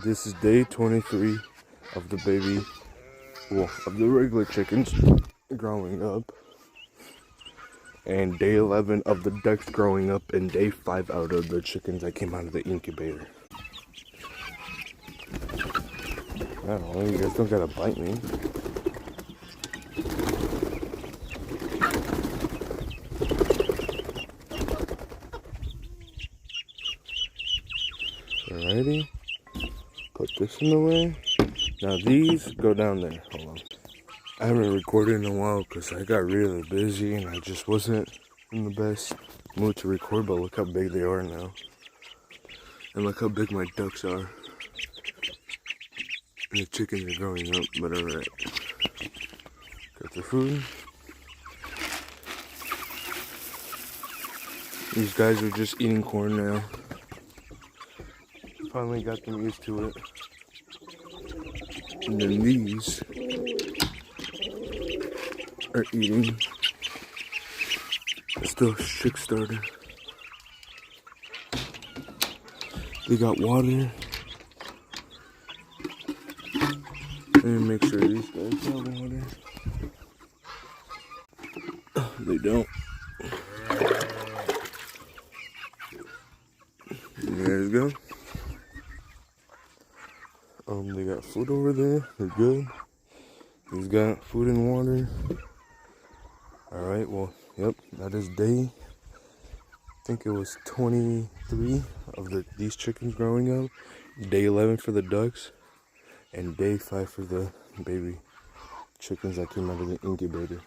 This is day 23 of the baby, well, of the regular chickens growing up, and day 11 of the ducks growing up, and day 5 out of the chickens that came out of the incubator. I don't know, you guys don't gotta bite me. Alrighty, put this in the way. Now these go down there. Hold on. I haven't recorded in a while because I got really busy and I just wasn't in the best mood to record, but look how big they are now. And look how big my ducks are. And the chickens are growing up, but alright. Got their food. These guys are just eating corn now. Finally got them used to it. And then these are eating. Still chick starter. They got water. And make sure these guys have water. They don't. There you go. They got food over there. They're good. He's got food and water. Alright, well, yep, that is day, I think it was 23 of these chickens growing up. Day 11 for the ducks. And day 5 for the baby chickens that came out of the incubator.